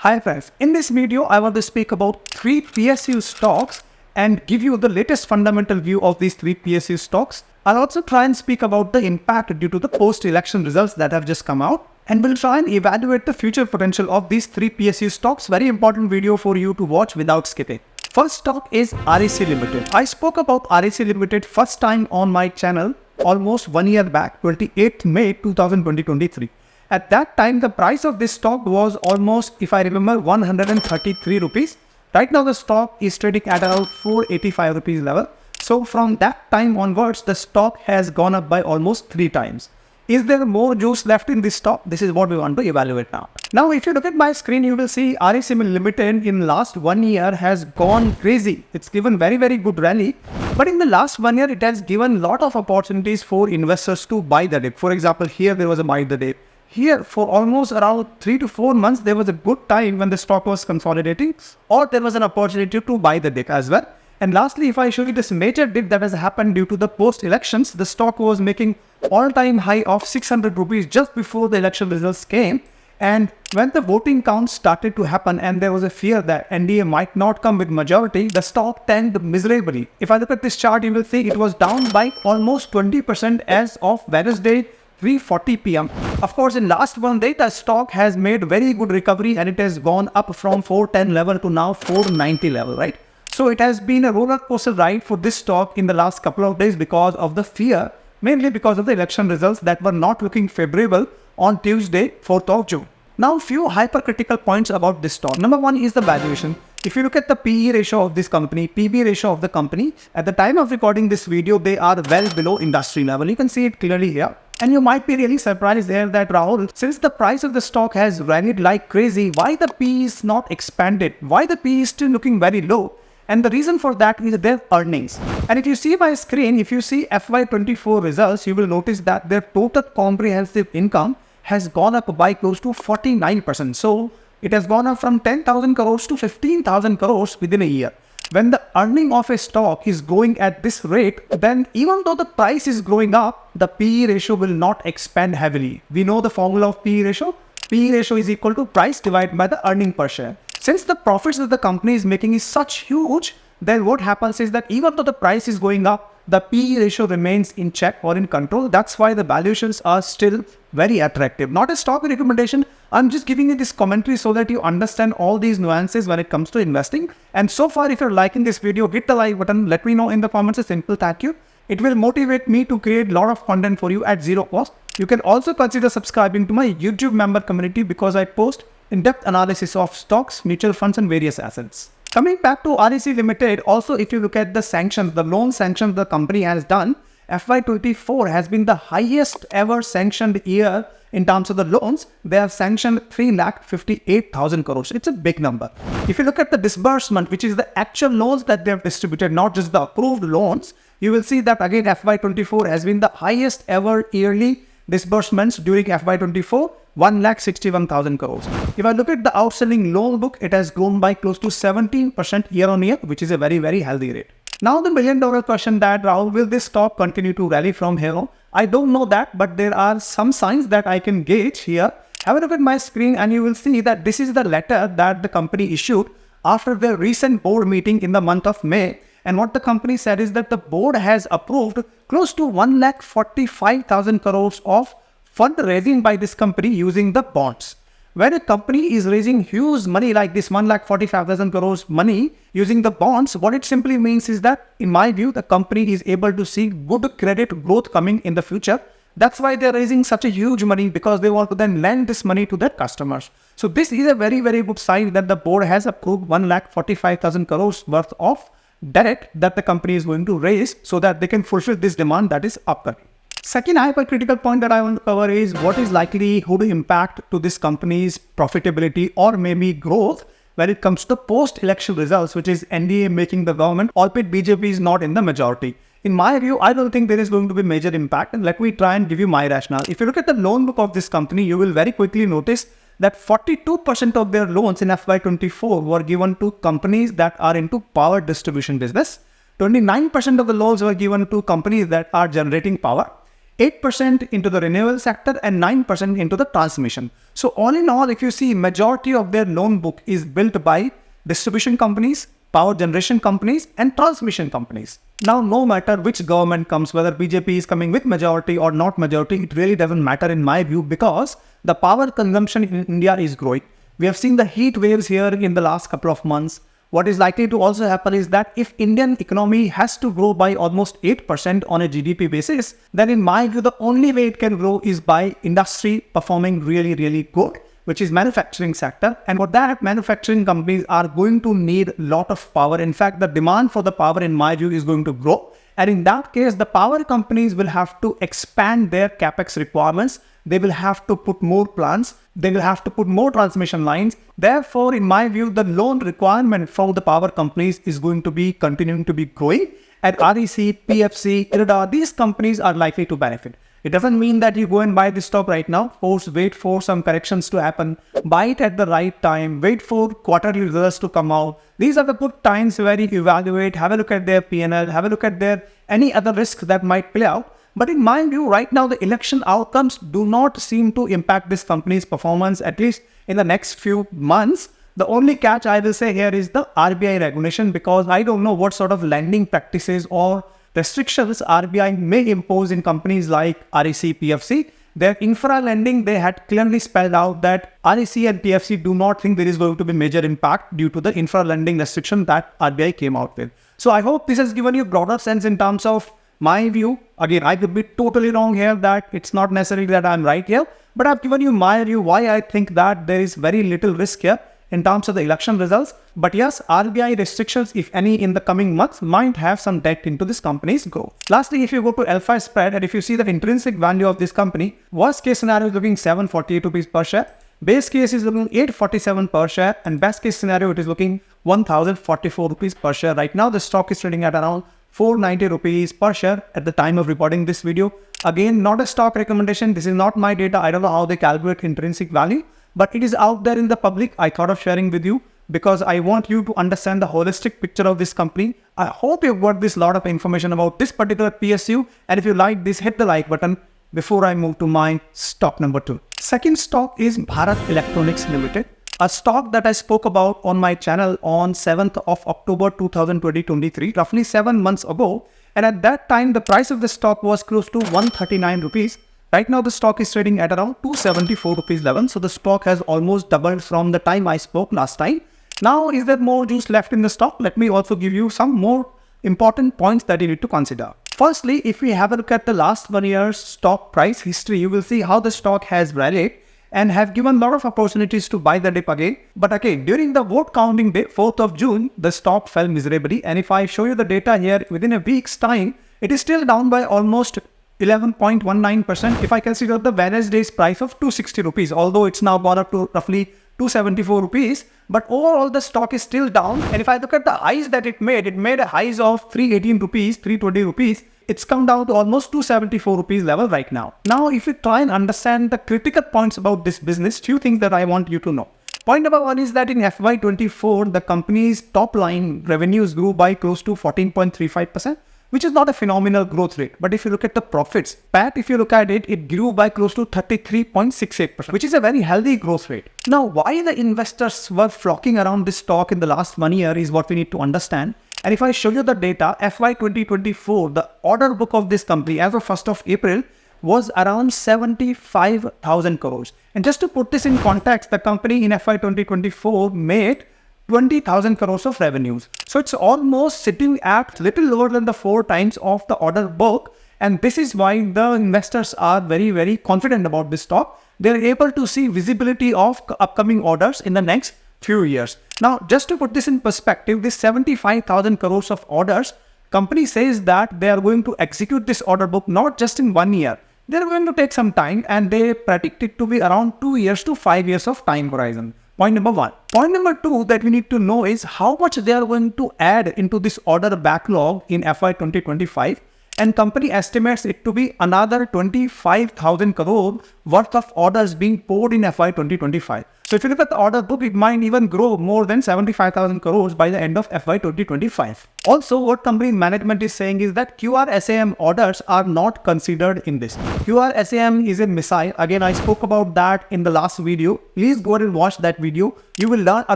Hi friends, in this video I want to speak about 3 PSU stocks and give you the latest fundamental view of these 3 PSU stocks. I'll also try and speak about the impact due to the post-election results that have just come out, and we'll try and evaluate the future potential of these 3 PSU stocks. Very important video for you to watch without skipping. First stock is REC Limited. I spoke about REC Limited first time on my channel almost 1 year back, 28th May 2023. At that time, the price of this stock was almost, if I remember, 133 rupees. Right now, the stock is trading at around 485 rupees level. So from that time onwards, the stock has gone up by almost 3 times. Is there more juice left in this stock? This is what we want to evaluate now. Now, if you look at my screen, you will see REC Limited in last 1 year has gone crazy. It's given very good rally. But in the last 1 year, it has given lot of opportunities for investors to buy the dip. For example, here there was a buy the dip. Here, for almost around 3 to 4 months, there was a good time when the stock was consolidating, or there was an opportunity to buy the dip as well. And lastly, if I show you this major dip that has happened due to the post-elections, the stock was making all-time high of 600 rupees just before the election results came. And when the voting count started to happen and there was a fear that NDA might not come with majority, the stock tanked miserably. If I look at this chart, you will see it was down by almost 20% as of Wednesday, 3:40 p.m. Of course, in last 1 day, the stock has made very good recovery and it has gone up from 410 level to now 490 level, right? So it has been a roller coaster ride for this stock in the last couple of days because of the fear, mainly because of the election results that were not looking favorable on Tuesday, 4th of June. Now, few hypercritical points about this stock. Number one is the valuation. If you look at the PE ratio of this company, PB ratio of the company, at the time of recording this video, they are well below industry level. You can see it clearly here. And you might be really surprised there that Rahul, since the price of the stock has rallied like crazy, why the PE is not expanded? Why the PE is still looking very low? And the reason for that is their earnings. And if you see my screen, if you see FY24 results, you will notice that their total comprehensive income has gone up by close to 49%. So it has gone up from 10,000 crores to 15,000 crores within a year. When the earning of a stock is growing at this rate, then even though the price is growing up, the PE ratio will not expand heavily. We know the formula of PE ratio. PE ratio is equal to price divided by the earning per share. Since the profits that the company is making is such huge, then what happens is that even though the price is going up, the PE ratio remains in check or in control. That's why the valuations are still very attractive. Not a stock recommendation. I'm just giving you this commentary so that you understand all these nuances when it comes to investing. And so far, if you're liking this video, hit the like button. Let me know in the comments a simple thank you. It will motivate me to create a lot of content for you at zero cost. You can also consider subscribing to my YouTube member community because I post in-depth analysis of stocks, mutual funds and various assets. Coming back to REC Limited, also if you look at the sanctions, the loan sanctions the company has done, FY24 has been the highest ever sanctioned year in terms of the loans. They have sanctioned 3,58,000 crores. It's a big number. If you look at the disbursement, which is the actual loans that they have distributed, not just the approved loans, you will see that again FY24 has been the highest ever yearly disbursements during FY24, 1,61,000 crores. If I look at the outstanding loan book, it has grown by close to 17% year on year, which is a very healthy rate. Now the million-dollar question that, Rahul, will this stock continue to rally from here on? I don't know that, but there are some signs that I can gauge here. Have a look at my screen and you will see that this is the letter that the company issued after their recent board meeting in the month of May. And what the company said is that the board has approved close to 1,45,000 crores of fundraising by this company using the bonds. When a company is raising huge money like this 1,45,000 crores money using the bonds, what it simply means is that, in my view, the company is able to see good credit growth coming in the future. That's why they're raising such a huge money, because they want to then lend this money to their customers. So this is a very good sign that the board has approved 1,45,000 crores worth of debt that the company is going to raise so that they can fulfill this demand that is upcoming. Second hypercritical point that I want to cover is what is likelihood impact to this company's profitability or maybe growth when it comes to post-election results, which is NDA making the government, albeit BJP is not in the majority. In my view, I don't think there is going to be major impact, and let me try and give you my rationale. If you look at the loan book of this company, you will very quickly notice that 42% of their loans in FY24 were given to companies that are into power distribution business. 29% of the loans were given to companies that are generating power. 8% into the renewable sector, and 9% into the transmission. So all in all, if you see, majority of their loan book is built by distribution companies, power generation companies, and transmission companies. Now, no matter which government comes, whether BJP is coming with majority or not majority, it really doesn't matter in my view, because the power consumption in India is growing. We have seen the heat waves here in the last couple of months. What is likely to also happen is that if Indian economy has to grow by almost 8% on a GDP basis, then in my view, the only way it can grow is by industry performing really, really good, which is manufacturing sector. And for that, manufacturing companies are going to need a lot of power. In fact, the demand for the power, in my view, is going to grow. And in that case, the power companies will have to expand their capex requirements. They will have to put more plants. They will have to put more transmission lines. Therefore, in my view, the loan requirement from the power companies is going to be continuing to be growing. And REC, PFC, IRDA, these companies are likely to benefit. It doesn't mean that you go and buy this stock right now. First, wait for some corrections to happen. Buy it at the right time. Wait for quarterly results to come out. These are the good times where you evaluate, have a look at their P&L, have a look at their any other risks that might play out. But in my view, right now, the election outcomes do not seem to impact this company's performance, at least in the next few months. The only catch I will say here is the RBI regulation, because I don't know what sort of lending practices or restrictions RBI may impose in companies like REC, PFC. Their infra lending, they had clearly spelled out that REC and PFC do not think there is going to be major impact due to the infra lending restriction that RBI came out with. So I hope this has given you a broader sense in terms of my view. Again, I could be totally wrong here, that it's not necessarily that I'm right here, but I've given you my view why I think that there is very little risk here in terms of the election results. But yes, RBI restrictions, if any, in the coming months might have some dent into this company's growth. Lastly, if you go to L5 spread and if you see the intrinsic value of this company, worst case scenario is looking 748 rupees per share. Base case is looking 847 per share, and best case scenario, it is looking 1044 rupees per share. Right now, the stock is trading at around 490 rupees per share at the time of recording this video. Again, not a stock recommendation. This is not my data. I don't know how they calculate intrinsic value, but it is out there in the public. I thought of sharing with you because I want you to understand the holistic picture of this company. I hope you've got this lot of information about this particular PSU. And if you like this, hit the like button before I move to my stock number 2. Second stock is Bharat Electronics Limited, a stock that I spoke about on my channel on 7th of October 2023, roughly 7 months ago. And at that time, the price of the stock was close to 139 rupees. Right now, the stock is trading at around 274 rupees level. So the stock has almost doubled from the time I spoke last time. Now, is there more juice left in the stock? Let me also give you some more important points that you need to consider. Firstly, if we have a look at the last 1 year's stock price history, you will see how the stock has rallied and have given a lot of opportunities to buy the dip again. But again, during the vote counting day, 4th of June, the stock fell miserably. And if I show you the data here, within a week's time, it is still down by almost 11.19% if I consider the Wednesday's price of 260 rupees, although it's now gone up to roughly 274 rupees. But overall, the stock is still down. And if I look at the highs that it made a highs of 318 rupees, 320 rupees. It's come down to almost 274 rupees level right now. Now, if you try and understand the critical points about this business, few things that I want you to know. Point number 1 is that in FY24, the company's top line revenues grew by close to 14.35%, which is not a phenomenal growth rate. But if you look at the profits, PAT, if you look at it, it grew by close to 33.68%, which is a very healthy growth rate. Now, why the investors were flocking around this stock in the last 1 year is what we need to understand. And if I show you the data, FY 2024, the order book of this company as of 1st of April was around 75,000 crores. And just to put this in context, the company in FY 2024 made 20,000 crores of revenues. So it's almost sitting at little lower than the 4 times of the order book. And this is why the investors are very, very confident about this stock. They're able to see visibility of upcoming orders in the next few years. Now, just to put this in perspective, this 75,000 crores of orders, company says that they are going to execute this order book not just in 1 year. They're going to take some time, and they predict it to be around 2 years to 5 years of time horizon. Point number 1. Point number 2 that we need to know is how much they are going to add into this order backlog in FY 2025. And company estimates it to be another 25,000 crore worth of orders being poured in FY 2025. So if you look at the order book, it might even grow more than 75,000 crores by the end of FY 2025. Also, what company management is saying is that QRSAM orders are not considered in this. QRSAM is a missile. Again, I spoke about that in the last video. Please go ahead and watch that video. You will learn a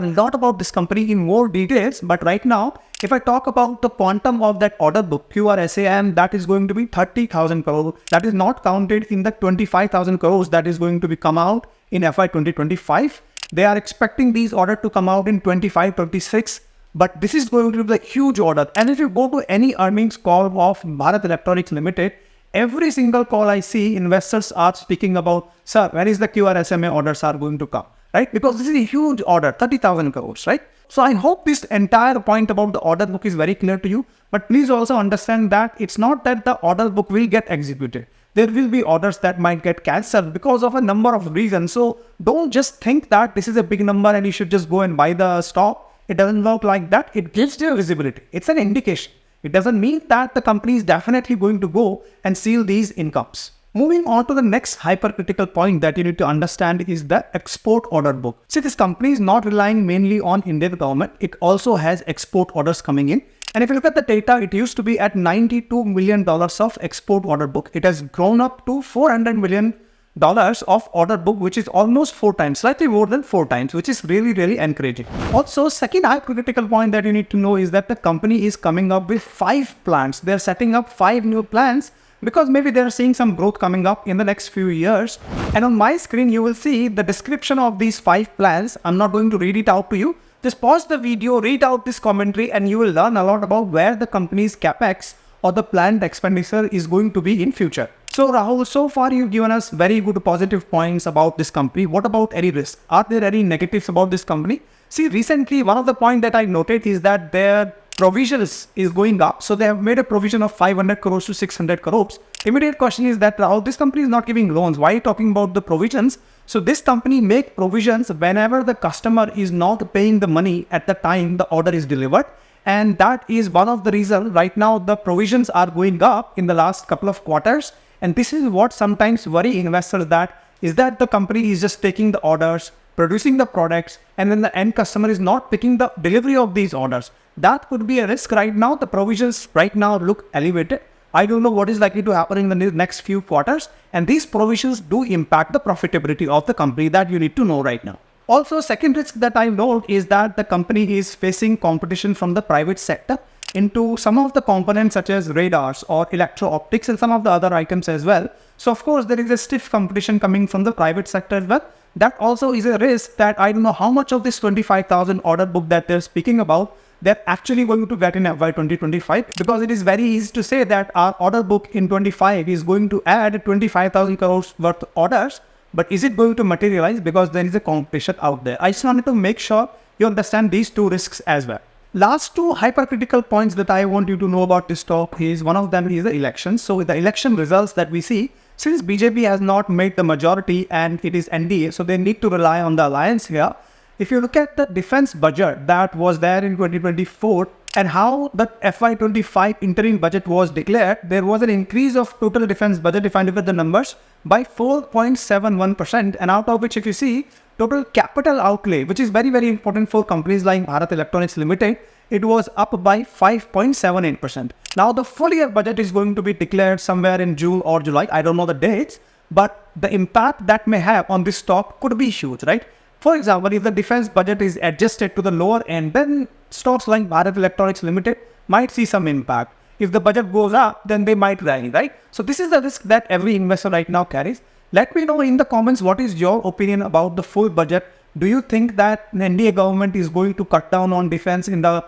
lot about this company in more details. But right now, if I talk about the quantum of that order book, QRSAM, that is going to be 30,000 crores. That is not counted in the 25,000 crores that is going to be come out in FY 2025. They are expecting these orders to come out in 25-26. But this is going to be the huge order. And if you go to any earnings call of Bharat Electronics Limited, every single call I see, investors are speaking about, sir, when is the QRSMA orders are going to come, right? Because this is a huge order, 30,000 crores, right? So I hope this entire point about the order book is very clear to you. But please also understand that it's not that the order book will get executed. There will be orders that might get cancelled because of a number of reasons. So don't just think that this is a big number and you should just go and buy the stock. It doesn't work like that. It gives you visibility. It's an indication. It doesn't mean that the company is definitely going to go and seal these incomes. Moving on to the next hypercritical point that you need to understand is the export order book. See, this company is not relying mainly on Indian government. It also has export orders coming in. And if you look at the data, it used to be at $92 million of export order book. It has grown up to $400 million of order book, which is almost 4 times, slightly more than 4 times, which is really, really encouraging. Also, second hypercritical point that you need to know is that the company is coming up with 5 plants. They're setting up 5 new plants because maybe they're seeing some growth coming up in the next few years. And on my screen, you will see the description of these 5 plans. I'm not going to read it out to you. Just pause the video, read out this commentary, and you will learn a lot about where the company's capex or the planned expenditure is going to be in future. So Rahul, so far you've given us very good positive points about this company. What about any risk? Are there any negatives about this company? See, recently one of the points that I noted is that their provisions is going up. So they have made a provision of 500 crores to 600 crores. Immediate question is that, Rahul, this company is not giving loans. Why are you talking about the provisions? So this company make provisions whenever the customer is not paying the money at the time the order is delivered. And that is one of the reasons right now the provisions are going up in the last couple of quarters. And this is what sometimes worry investors, that is that the company is just taking the orders, producing the products, and then the end customer is not picking the delivery of these orders. That could be a risk right now. The provisions right now look elevated. I don't know what is likely to happen in the next few quarters. And these provisions do impact the profitability of the company, that you need to know right now. Also, second risk that I note is that the company is facing competition from the private sector into some of the components such as radars or electro-optics and some of the other items as well. So of course, there is a stiff competition coming from the private sector as well. That also is a risk that I don't know how much of this 25,000 order book that they're speaking about they're actually going to get in FY 2025, because it is very easy to say that our order book in 25 is going to add 25,000 crores worth of orders, but is it going to materialize? Because there is a competition out there. I just wanted to make sure you understand these 2 risks as well. Last 2 hypercritical points that I want you to know about this stock is, one of them is the elections. So with the election results that we see, since BJP has not made the majority and it is NDA, so they need to rely on the alliance here. If you look at the defense budget that was there in 2024 and how the FY25 interim budget was declared, there was an increase of total defense budget, if I look at the numbers, by 4.71%. And out of which, if you see, total capital outlay, which is very, very important for companies like Bharat Electronics Limited, it was up by 5.78%. Now, the full year budget is going to be declared somewhere in June or July. I don't know the dates, but the impact that may have on this stock could be huge, right? For example, if the defense budget is adjusted to the lower end, then stocks like Bharat Electronics Limited might see some impact. If the budget goes up, then they might rally, right? So this is the risk that every investor right now carries. Let me know in the comments what is your opinion about the full budget. Do you think that the NDA government is going to cut down on defense in the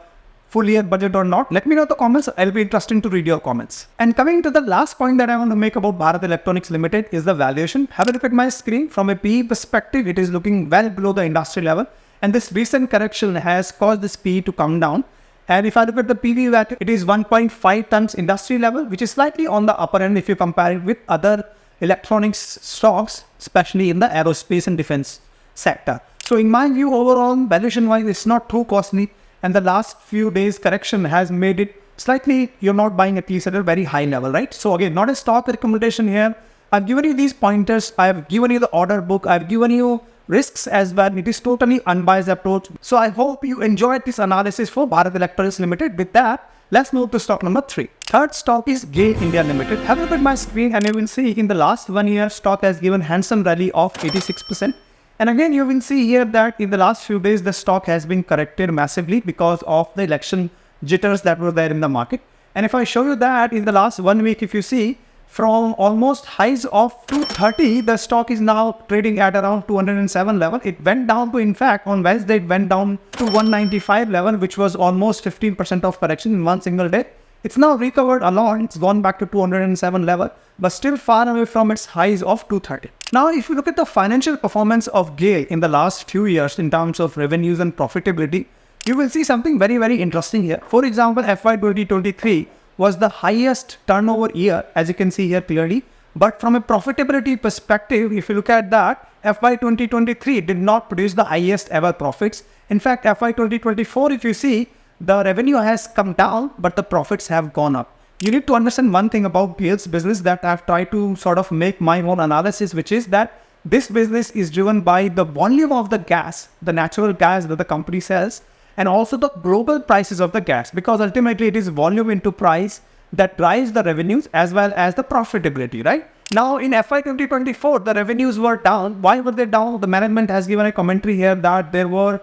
full year budget or not? Let me know in the comments. I'll be interested to read your comments. And coming to the last point that I want to make about Bharat Electronics Limited is the valuation. Have a look at my screen. From a PE perspective, it is looking well below the industry level. And this recent correction has caused this PE to come down. And if I look at the PV value, it is 1.5 times industry level, which is slightly on the upper end if you compare it with other electronics stocks, especially in the aerospace and defense sector. So in my view, overall, valuation-wise, it's not too costly. And the last few days correction has made it slightly, you're not buying at least at a very high level, right? So again, not a stock recommendation here. I've given you these pointers. I've given you the order book. I've given you risks as well. It is totally unbiased approach. So I hope you enjoyed this analysis for Bharat Electronics Limited. With that, let's move to stock number 3. Third stock is GAIL India Limited. Have a look at my screen and you will see in the last 1 year, stock has given handsome rally of 86%. And again, you will see here that in the last few days, the stock has been corrected massively because of the election jitters that were there in the market. And if I show you that in the last 1 week, if you see from almost highs of 230, the stock is now trading at around 207 level. It went down to, in fact, on Wednesday, it went down to 195 level, which was almost 15% of correction in one single day. It's now recovered a lot. It's gone back to 207 level, but still far away from its highs of 230. Now, if you look at the financial performance of GAIL in the last few years in terms of revenues and profitability, you will see something very, very interesting here. For example, FY 2023 was the highest turnover year, as you can see here clearly. But from a profitability perspective, if you look at that, FY 2023 did not produce the highest ever profits. In fact, FY 2024, if you see, the revenue has come down, but the profits have gone up. You need to understand one thing about GAIL's business that I've tried to sort of make my own analysis, which is that this business is driven by the volume of the gas, the natural gas that the company sells, and also the global prices of the gas, because ultimately it is volume into price that drives the revenues as well as the profitability, right? Now in FY 2024, the revenues were down. Why were they down? The management has given a commentary here that there were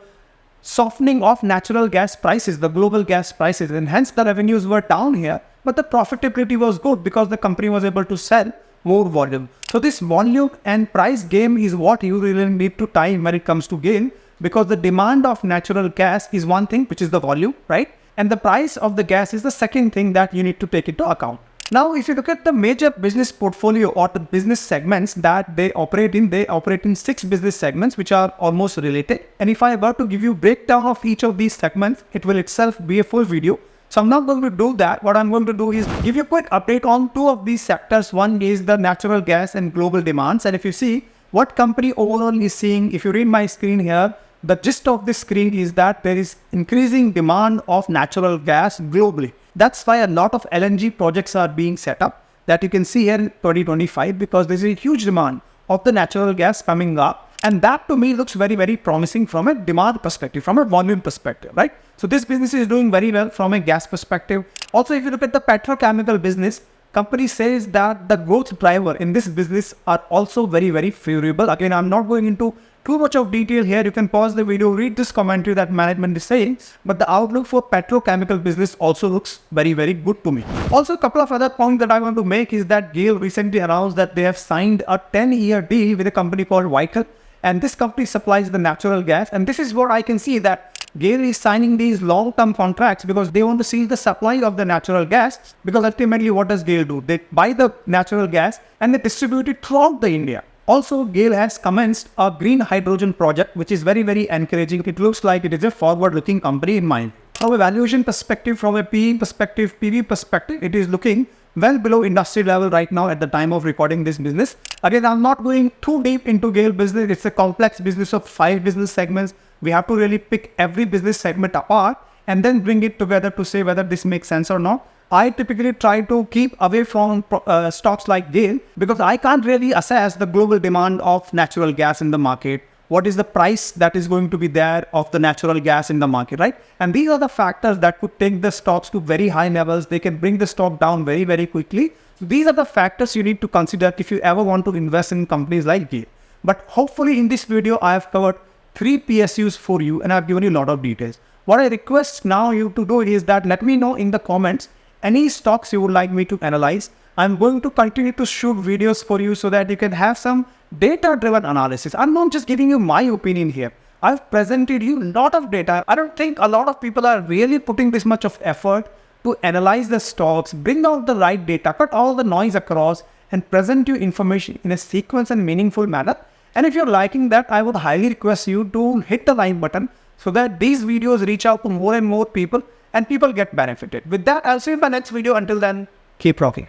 softening of natural gas prices, the global gas prices, and hence the revenues were down here. But the profitability was good because the company was able to sell more volume. So this volume and price game is what you really need to time when it comes to GAIL, because the demand of natural gas is one thing, which is the volume, right? And the price of the gas is the second thing that you need to take into account. Now, if you look at the major business portfolio or the business segments that they operate in 6 business segments, which are almost related. And if I were to give you breakdown of each of these segments, it will itself be a full video. So I'm not going to do that. What I'm going to do is give you a quick update on 2 of these sectors. One is the natural gas and global demands. And if you see what company overall is seeing, if you read my screen here, the gist of this screen is that there is increasing demand of natural gas globally. That's why a lot of LNG projects are being set up that you can see here in 2025, because there's a huge demand of the natural gas coming up. And that to me looks very, very promising from a demand perspective, from a volume perspective, right? So this business is doing very well from a gas perspective. Also, if you look at the petrochemical business, company says that the growth driver in this business are also very, very favorable. Again, I'm not going into too much of detail here. You can pause the video, read this commentary that management is saying, but the outlook for petrochemical business also looks very, very good to me. Also, a couple of other points that I want to make is that GAIL recently announced that they have signed a 10-year deal with a company called GAIL, and this company supplies the natural gas. And this is where I can see that GAIL is signing these long-term contracts because they want to see the supply of the natural gas, because ultimately what does GAIL do? They buy the natural gas and they distribute it throughout the India. Also, GAIL has commenced a green hydrogen project, which is very, very encouraging. It looks like it is a forward-looking company in mind. From a valuation perspective, from a PE perspective, PV perspective, it is looking well below industry level right now at the time of recording this business. Again, I'm not going too deep into GAIL business. It's a complex business of 5 business segments. We have to really pick every business segment apart and then bring it together to say whether this makes sense or not. I typically try to keep away from stocks like GAIL because I can't really assess the global demand of natural gas in the market. What is the price that is going to be there of the natural gas in the market, right? And these are the factors that could take the stocks to very high levels. They can bring the stock down very, very quickly. So these are the factors you need to consider if you ever want to invest in companies like GAIL. But hopefully in this video, I have covered 3 PSUs for you and I've given you a lot of details. What I request now you to do is that let me know in the comments any stocks you would like me to analyze. I'm going to continue to shoot videos for you so that you can have some data-driven analysis. I'm not just giving you my opinion here. I've presented you a lot of data. I don't think a lot of people are really putting this much of effort to analyze the stocks, bring out the right data, cut all the noise across, and present you information in a sequence and meaningful manner. And if you're liking that, I would highly request you to hit the like button so that these videos reach out to more and more people and people get benefited. With that, I'll see you in my next video. Until then, keep rocking.